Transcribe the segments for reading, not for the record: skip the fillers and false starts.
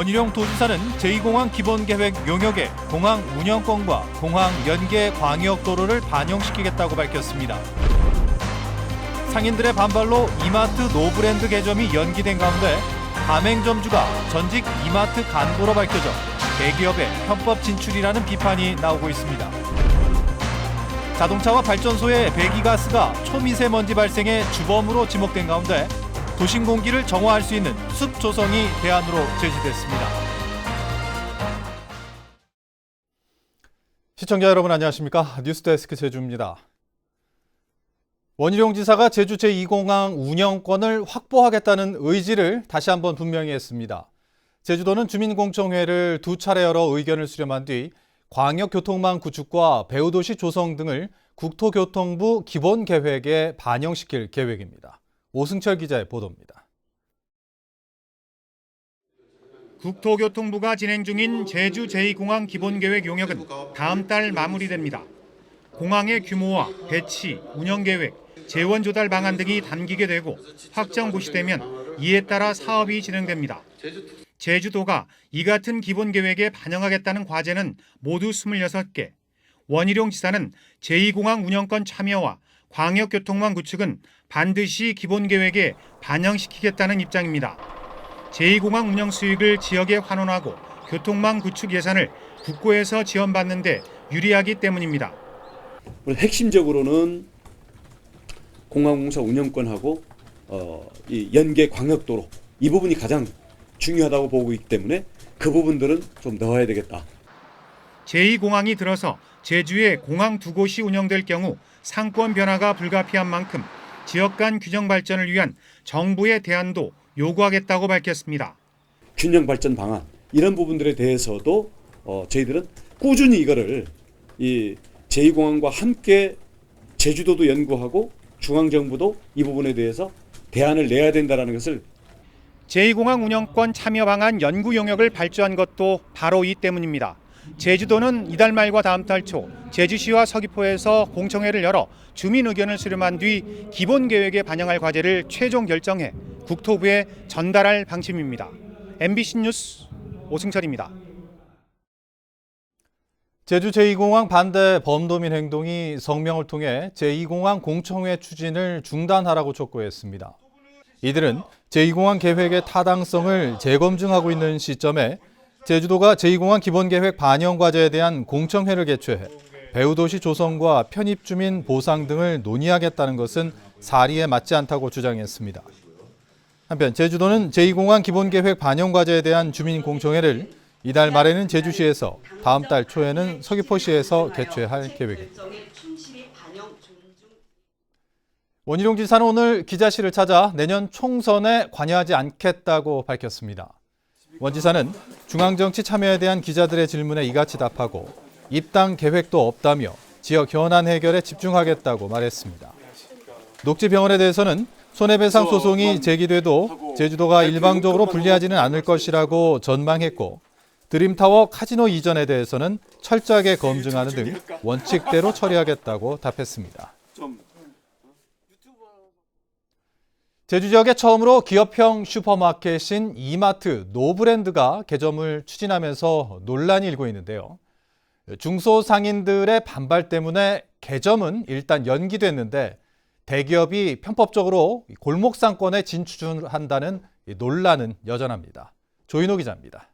원희룡 도지사는 제2공항 기본계획 용역에 공항 운영권과 공항 연계 광역도로를 반영시키겠다고 밝혔습니다. 상인들의 반발로 이마트 노브랜드 개점이 연기된 가운데 가맹점주가 전직 이마트 간부로 밝혀져 대기업의 편법 진출이라는 비판이 나오고 있습니다. 자동차와 발전소의 배기가스가 초미세먼지 발생의 주범으로 지목된 가운데 도심 공기를 정화할 수 있는 숲 조성이 대안으로 제시됐습니다. 시청자 여러분 안녕하십니까? 뉴스데스크 제주입니다. 원희룡 지사가 제주 제2공항 운영권을 확보하겠다는 의지를 다시 한번 분명히 했습니다. 제주도는 주민공청회를 두 차례 열어 의견을 수렴한 뒤 광역교통망 구축과 배후도시 조성 등을 국토교통부 기본계획에 반영시킬 계획입니다. 오승철 기자의 보도입니다. 국토교통부가 진행 중인 제주 제2공항 기본계획 용역은 다음 달 마무리됩니다. 공항의 규모와 배치, 운영계획, 재원 조달 방안 등이 담기게 되고 확정 고시되면 이에 따라 사업이 진행됩니다. 제주도가 이 같은 기본계획에 반영하겠다는 과제는 모두 26개. 원희룡 지사는 제2공항 운영권 참여와 광역교통망 구축은 반드시 기본계획에 반영시키겠다는 입장입니다. 제2공항 운영 수익을 지역에 환원하고 교통망 구축 예산을 국고에서 지원받는 데 유리하기 때문입니다. 핵심적으로는 공항공사 운영권하고 이 연계 광역도로 이 부분이 가장 중요하다고 보고 있기 때문에 그 부분들은 좀 넣어야 되겠다. 제2공항이 들어서 제주에 공항 두 곳이 운영될 경우 상권 변화가 불가피한 만큼 지역 간 균형 발전을 위한 정부의 대안도 요구하겠다고 밝혔습니다. 균형 발전 방안 이런 부분들에 대해서도 저희들은 꾸준히 이거를 이 제2공항과 함께 제주도도 연구하고 중앙정부도 이 부분에 대해서 대안을 내야 된다는 것을 제2공항 운영권 참여 방안 연구 용역을 발주한 것도 바로 이 때문입니다. 제주도는 이달 말과 다음 달 초 제주시와 서귀포에서 공청회를 열어 주민 의견을 수렴한 뒤 기본계획에 반영할 과제를 최종 결정해 국토부에 전달할 방침입니다. MBC 뉴스 오승철입니다. 제주 제2공항 반대 범도민 행동이 성명을 통해 제2공항 공청회 추진을 중단하라고 촉구했습니다. 이들은 제2공항 계획의 타당성을 재검증하고 있는 시점에 제주도가 제2공항 기본계획 반영 과제에 대한 공청회를 개최해 배후도시 조성과 편입주민 보상 등을 논의하겠다는 것은 사리에 맞지 않다고 주장했습니다. 한편 제주도는 제2공항 기본계획 반영 과제에 대한 주민 공청회를 이달 말에는 제주시에서 다음 달 초에는 서귀포시에서 개최할 계획입니다. 원희룡 지사는 오늘 기자실을 찾아 내년 총선에 관여하지 않겠다고 밝혔습니다. 원 지사는 중앙정치 참여에 대한 기자들의 질문에 이같이 답하고 입당 계획도 없다며 지역 현안 해결에 집중하겠다고 말했습니다. 녹지병원에 대해서는 손해배상 소송이 제기돼도 제주도가 일방적으로 분리하지는 않을 것이라고 전망했고 드림타워 카지노 이전에 대해서는 철저하게 검증하는 등 원칙대로 처리하겠다고 답했습니다. 제주 지역에 처음으로 기업형 슈퍼마켓인 이마트 노브랜드가 개점을 추진하면서 논란이 일고 있는데요. 중소상인들의 반발 때문에 개점은 일단 연기됐는데 대기업이 편법적으로 골목 상권에 진출한다는 논란은 여전합니다. 조인호 기자입니다.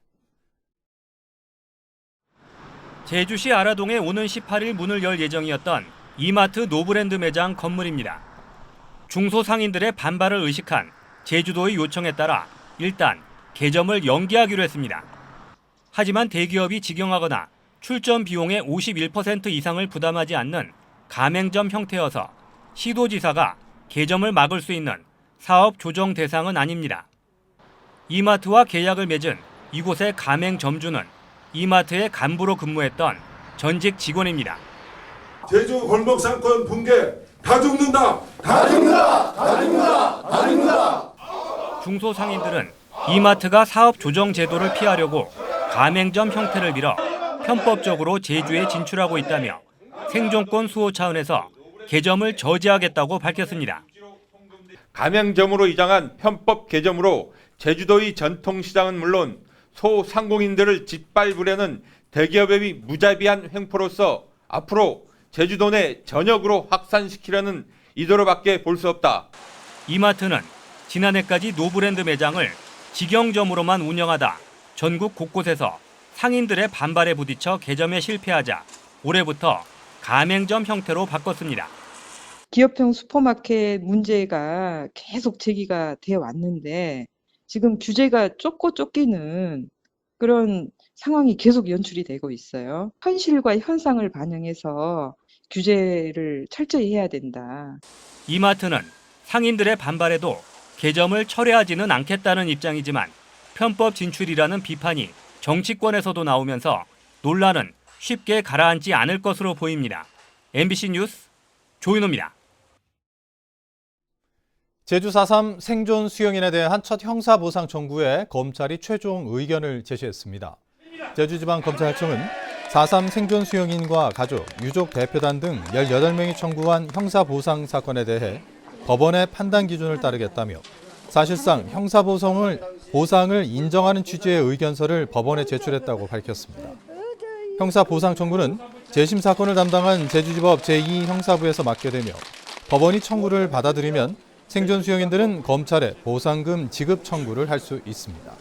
제주시 아라동에 오는 18일 문을 열 예정이었던 이마트 노브랜드 매장 건물입니다. 중소상인들의 반발을 의식한 제주도의 요청에 따라 일단 개점을 연기하기로 했습니다. 하지만 대기업이 직영하거나 출점 비용의 51% 이상을 부담하지 않는 가맹점 형태여서 시도지사가 개점을 막을 수 있는 사업 조정 대상은 아닙니다. 이마트와 계약을 맺은 이곳의 가맹점주는 이마트의 간부로 근무했던 전직 직원입니다. 제주 골목 상권 붕괴 다 죽는다. 다 죽는다. 다 죽는다. 다 죽는다. 중소상인들은 이마트가 사업 조정 제도를 피하려고 가맹점 형태를 빌어 편법적으로 제주에 진출하고 있다며 생존권 수호 차원에서 개점을 저지하겠다고 밝혔습니다. 가맹점으로 이장한 편법 개점으로 제주도의 전통시장은 물론 소상공인들을 짓밟으려는 대기업의 무자비한 횡포로서 앞으로 제주도 내 전역으로 확산시키려는 의도로밖에 볼 수 없다. 이마트는 지난해까지 노브랜드 매장을 직영점으로만 운영하다 전국 곳곳에서 상인들의 반발에 부딪혀 개점에 실패하자 올해부터 가맹점 형태로 바꿨습니다. 기업형 슈퍼마켓 문제가 계속 제기가 되어 왔는데 지금 규제가 좁고 쫓기는 그런 상황이 계속 연출이 되고 있어요. 현실과 현상을 반영해서 규제를 철저히 해야 된다. 이마트는 상인들의 반발에도 개점을 철회하지는 않겠다는 입장이지만 편법 진출이라는 비판이 정치권에서도 나오면서 논란은 쉽게 가라앉지 않을 것으로 보입니다. MBC 뉴스 조인호입니다. 제주 4.3 생존 수용인에 대한 첫 형사보상 청구에 검찰이 최종 의견을 제시했습니다. 제주지방검찰청은 4.3 생존 수용인과 가족, 유족 대표단 등 18명이 청구한 형사보상 사건에 대해 법원의 판단 기준을 따르겠다며 사실상 보상을 인정하는 취지의 의견서를 법원에 제출했다고 밝혔습니다. 형사보상 청구는 재심 사건을 담당한 제주지법 제2형사부에서 맡게 되며 법원이 청구를 받아들이면 생존 수용인들은 검찰에 보상금 지급 청구를 할 수 있습니다.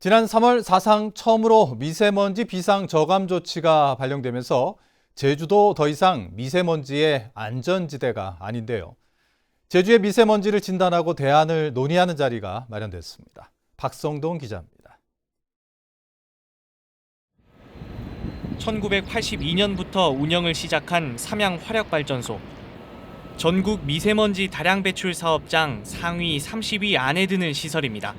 지난 3월 사상 처음으로 미세먼지 비상 저감 조치가 발령되면서 제주도 더 이상 미세먼지의 안전지대가 아닌데요. 제주의 미세먼지를 진단하고 대안을 논의하는 자리가 마련됐습니다. 박성동 기자입니다. 1982년부터 운영을 시작한 삼양 화력발전소. 전국 미세먼지 다량 배출 사업장 상위 30위 안에 드는 시설입니다.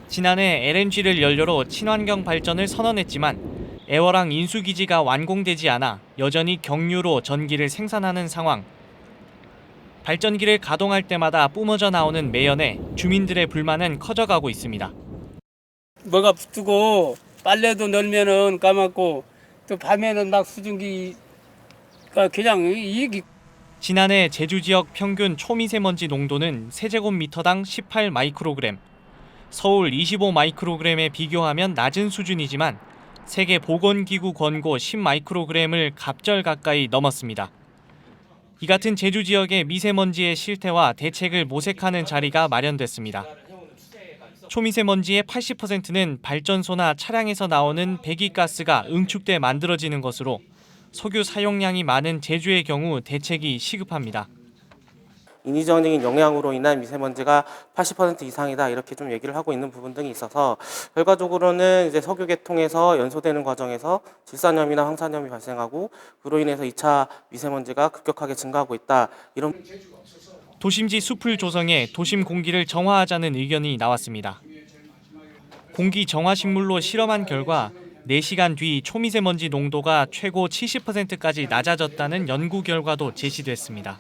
지난해 LNG를 연료로 친환경 발전을 선언했지만 애월항 인수기지가 완공되지 않아 여전히 경유로 전기를 생산하는 상황. 발전기를 가동할 때마다 뿜어져 나오는 매연에 주민들의 불만은 커져가고 있습니다. 뭐가 붙고 빨래도 널면은 까맣고 또 밤에는 막 수증기가 그냥 이게. 지난해 제주 지역 평균 초미세먼지 농도는 세제곱미터당 18 마이크로그램, 서울 25 마이크로그램에 비교하면 낮은 수준이지만 세계보건기구 권고 10 마이크로그램을 갑절 가까이 넘었습니다. 이 같은 제주 지역의 미세먼지의 실태와 대책을 모색하는 자리가 마련됐습니다. 초미세먼지의 80%는 발전소나 차량에서 나오는 배기가스가 응축돼 만들어지는 것으로 석유 사용량이 많은 제주의 경우 대책이 시급합니다. 인위적인 영향으로 인한 미세먼지가 80% 이상이다 이렇게 좀 얘기를 하고 있는 부분 등이 있어서 결과적으로는 이제 석유 개통에서 연소되는 과정에서 질산염이나 황산염이 발생하고 그로 인해서 2차 미세먼지가 급격하게 증가하고 있다. 이런 도심지 숲을 조성해 도심 공기를 정화하자는 의견이 나왔습니다. 공기 정화 식물로 실험한 결과 4시간 뒤 초미세먼지 농도가 최고 70%까지 낮아졌다는 연구 결과도 제시됐습니다.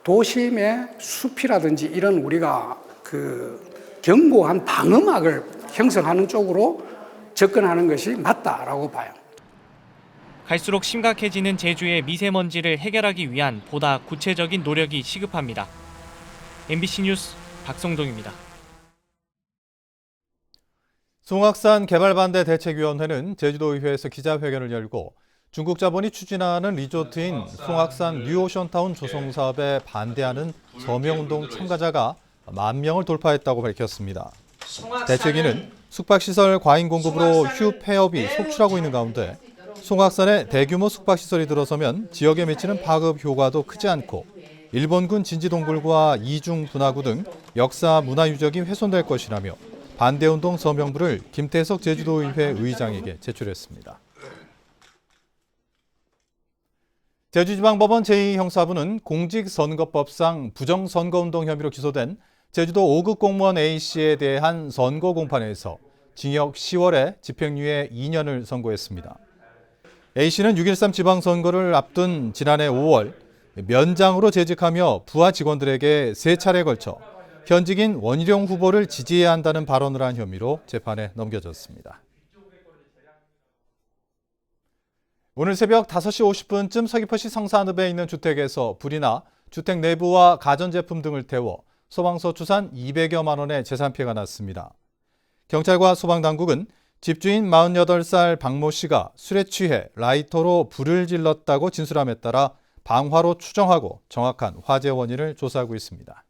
도심의 숲이라든지 이런 우리가 견고한 방음막을 형성하는 쪽으로 접근하는 것이 맞다라고 봐요. 갈수록 심각해지는 제주의 미세먼지를 해결하기 위한 보다 구체적인 노력이 시급합니다. MBC 뉴스 박성동입니다. 송악산 개발반대 대책위원회는 제주도의회에서 기자회견을 열고 중국 자본이 추진하는 리조트인 송악산 뉴오션타운 조성 사업에 반대하는 서명운동 참가자가 10,000명을 돌파했다고 밝혔습니다. 대책위는 숙박시설 과잉 공급으로 휴 폐업이 속출하고 있는 가운데 송악산에 대규모 숙박시설이 들어서면 지역에 미치는 파급 효과도 크지 않고 일본군 진지동굴과 이중 분화구 등 역사 문화유적이 훼손될 것이라며 반대운동 서명부를 김태석 제주도의회 의장에게 제출했습니다. 제주지방법원 제2형사부는 공직선거법상 부정선거운동 혐의로 기소된 제주도 5급 공무원 A씨에 대한 선거 공판에서 징역 10월에 집행유예 2년을 선고했습니다. A씨는 6.13 지방선거를 앞둔 지난해 5월 면장으로 재직하며 부하 직원들에게 3차례에 걸쳐 현직인 원희룡 후보를 지지해야 한다는 발언을 한 혐의로 재판에 넘겨졌습니다. 오늘 새벽 5시 50분쯤 서귀포시 성산읍에 있는 주택에서 불이 나 주택 내부와 가전제품 등을 태워 소방서 추산 200여만 원의 재산 피해가 났습니다. 경찰과 소방당국은 집주인 48살 박모 씨가 술에 취해 라이터로 불을 질렀다고 진술함에 따라 방화로 추정하고 정확한 화재 원인을 조사하고 있습니다.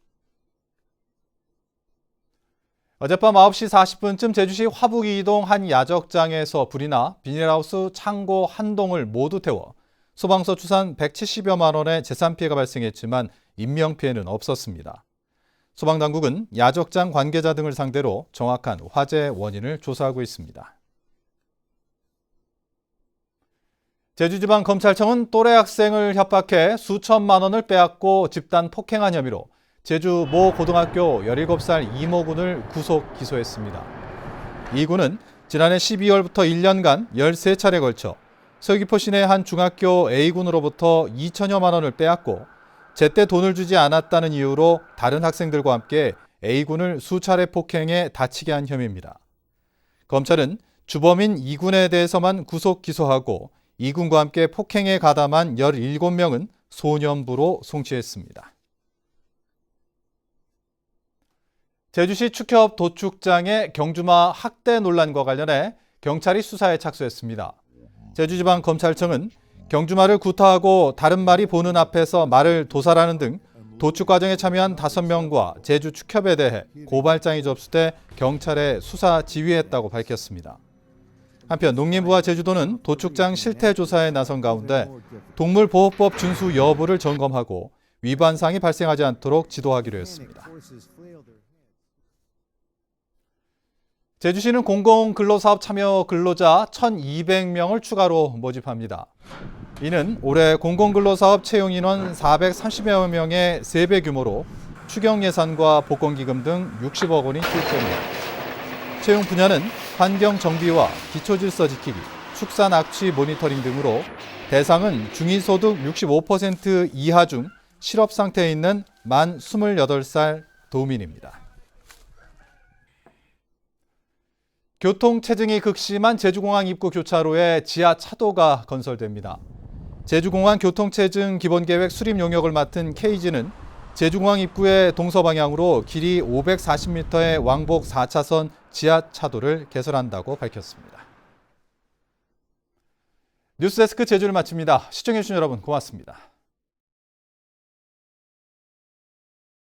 어젯밤 9시 40분쯤 제주시 화북이동 한 야적장에서 불이 나 비닐하우스 창고 한 동을 모두 태워 소방서 추산 170여만 원의 재산 피해가 발생했지만 인명피해는 없었습니다. 소방당국은 야적장 관계자 등을 상대로 정확한 화재 원인을 조사하고 있습니다. 제주지방검찰청은 또래 학생을 협박해 수천만 원을 빼앗고 집단 폭행한 혐의로 제주 모 고등학교 17살 이모 군을 구속 기소했습니다. 이 군은 지난해 12월부터 1년간 13차례에 걸쳐 서귀포 시내 한 중학교 A군으로부터 2천여만 원을 빼앗고 제때 돈을 주지 않았다는 이유로 다른 학생들과 함께 A군을 수차례 폭행해 다치게 한 혐의입니다. 검찰은 주범인 2군에 대해서만 구속 기소하고 2군과 함께 폭행에 가담한 17명은 소년부로 송치했습니다. 제주시 축협 도축장의 경주마 학대 논란과 관련해 경찰이 수사에 착수했습니다. 제주지방검찰청은 경주마를 구타하고 다른 말이 보는 앞에서 말을 도살하는 등 도축 과정에 참여한 5명과 제주 축협에 대해 고발장이 접수돼 경찰에 수사 지휘했다고 밝혔습니다. 한편 농림부와 제주도는 도축장 실태 조사에 나선 가운데 동물보호법 준수 여부를 점검하고 위반 사항이 발생하지 않도록 지도하기로 했습니다. 제주시는 공공근로사업 참여 근로자 1,200명을 추가로 모집합니다. 이는 올해 공공근로사업 채용인원 430여 명의 3배 규모로 추경예산과 복권기금 등 60억 원이 투입됩니다. 채용 분야는 환경정비와 기초질서 지키기, 축산악취 모니터링 등으로 대상은 중위소득 65% 이하 중 실업 상태에 있는 만 28살 도민입니다. 교통체증이 극심한 제주공항 입구 교차로에 지하 차도가 건설됩니다. 제주공항 교통체증 기본계획 수립 용역을 맡은 KG는 제주공항 입구의 동서방향으로 길이 540m의 왕복 4차선 지하 차도를 개설한다고 밝혔습니다. 뉴스데스크 제주를 마칩니다. 시청해주신 여러분 고맙습니다.